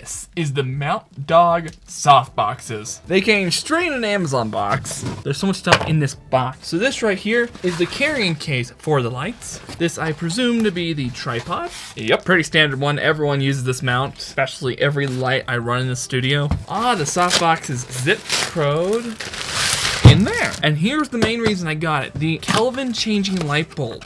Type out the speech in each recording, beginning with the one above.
This is the Mount Dog Softboxes. They came straight in an Amazon box. There's so much stuff in this box. So this right here is the carrying case for the lights. This I presume to be the tripod. Yep, pretty standard one. Everyone uses this mount, especially every light I run in the studio. The softbox is zip code in there. And here's the main reason I got it. The Kelvin changing light bulb.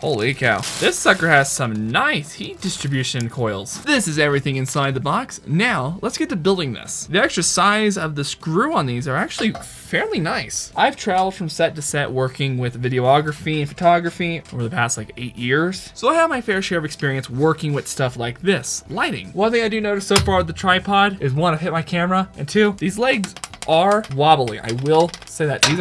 Holy cow. This sucker has some nice heat distribution coils. This is everything inside the box. Now, let's get to building this. The extra size of the screw on these are actually fairly nice. I've traveled from set to set working with videography and photography over the past like 8 years. So I have my fair share of experience working with stuff like this, lighting. One thing I do notice so far with the tripod is one, I've hit my camera, and two, these legs are wobbly. I will say that these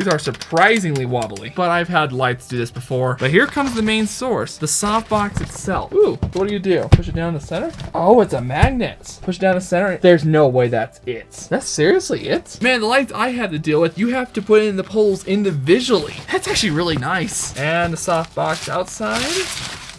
are surprisingly wobbly, but I've had lights do this before. But here comes the main source, the softbox itself. Ooh, what do? Push it down the center? Oh, it's a magnet. Push it down the center. There's no way that's it. That's seriously it? Man, the lights I had to deal with, you have to put in the poles individually. That's actually really nice. And the softbox outside.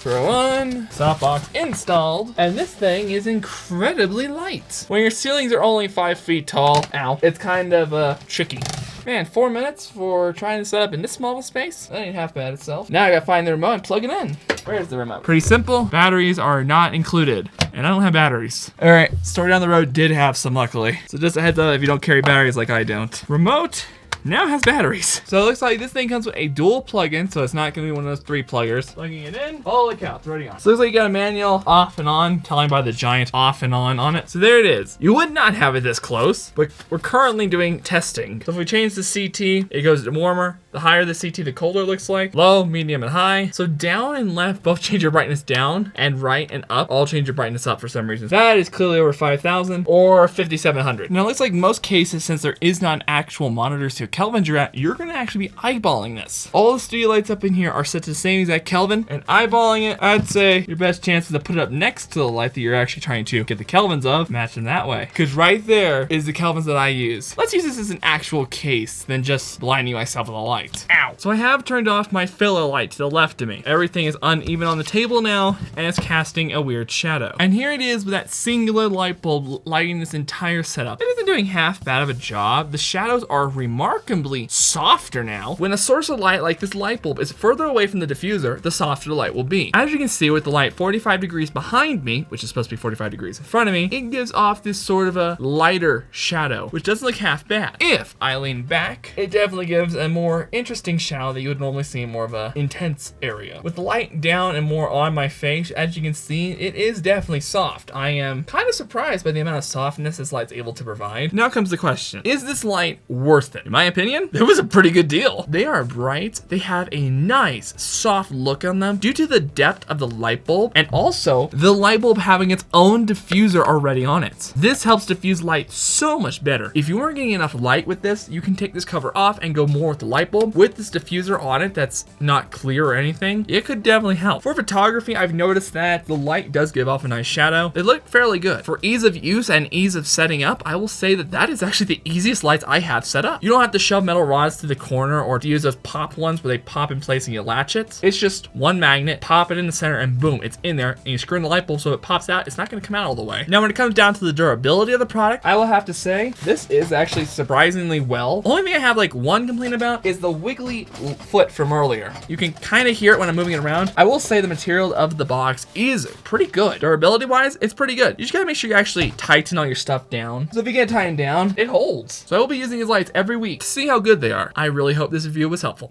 Throw on, softbox installed, and this thing is incredibly light. When your ceilings are only 5 feet tall, it's kind of tricky. Man, 4 minutes for trying to set up in this small of a space? That ain't half bad itself. Now I gotta find the remote and plug it in. Where's the remote? Pretty simple. Batteries are not included, and I don't have batteries. All right, story down the road did have some, luckily. So just a heads up if you don't carry batteries like I don't. Remote now has batteries. So it looks like this thing comes with a dual plug-in, so it's not gonna be one of those 3 pluggers. Plugging it in. Holy cow, it's already on. So it looks like you got a manual off and on, telling by the giant off and on it. So there it is. You would not have it this close, but we're currently doing testing. So if we change the CT, it goes to warmer. The higher the CT, the colder it looks like. Low, medium, and high. So down and left both change your brightness down, and right and up all change your brightness up for some reason. That is clearly over 5,000 or 5,700. Now it looks like most cases, since there is not an actual monitor to Kelvin you're at, you're gonna actually be eyeballing this. All the studio lights up in here are set to the same exact Kelvin, and eyeballing it, I'd say your best chance is to put it up next to the light that you're actually trying to get the Kelvins of, match them that way. Because right there is the Kelvins that I use. Let's use this as an actual case than just blinding myself with a light. Ow. So I have turned off my filler light to the left of me. Everything is uneven on the table now, and it's casting a weird shadow. And here it is with that singular light bulb lighting this entire setup. It isn't doing half bad of a job. The shadows are remarkably softer now. When a source of light like this light bulb is further away from the diffuser, the softer the light will be. As you can see with the light 45 degrees behind me, which is supposed to be 45 degrees in front of me, it gives off this sort of a lighter shadow, which doesn't look half bad. If I lean back, it definitely gives a more interesting shadow that you would normally see in more of a intense area. With the light down and more on my face, as you can see, it is definitely soft. I am kind of surprised by the amount of softness this light's able to provide. Now comes the question, is this light worth it? In my opinion, it was a pretty good deal. They are bright. They have a nice soft look on them due to the depth of the light bulb, and also the light bulb having its own diffuser already on it. This helps diffuse light so much better. If you weren't getting enough light with this, you can take this cover off and go more with the light bulb. With this diffuser on it that's not clear or anything, it could definitely help. For photography, I've noticed that the light does give off a nice shadow. They look fairly good. For ease of use and ease of setting up, I will say that that is actually the easiest lights I have set up. You don't have to shove metal rods to the corner or to use those pop ones where they pop in place and you latch it. It's just one magnet, pop it in the center, and boom, it's in there, and you screw in the light bulb so it pops out. It's not going to come out all the way. Now when it comes down to the durability of the product, I will have to say this is actually surprisingly well. Only thing I have like one complaint about is the wiggly foot from earlier. You can kind of hear it when I'm moving it around. I will say the material of the box is pretty good. Durability wise, it's pretty good. You just gotta make sure you actually tighten all your stuff down. So if you get it tightened down, it holds. So I will be using these lights every week to see how good they are. I really hope this review was helpful.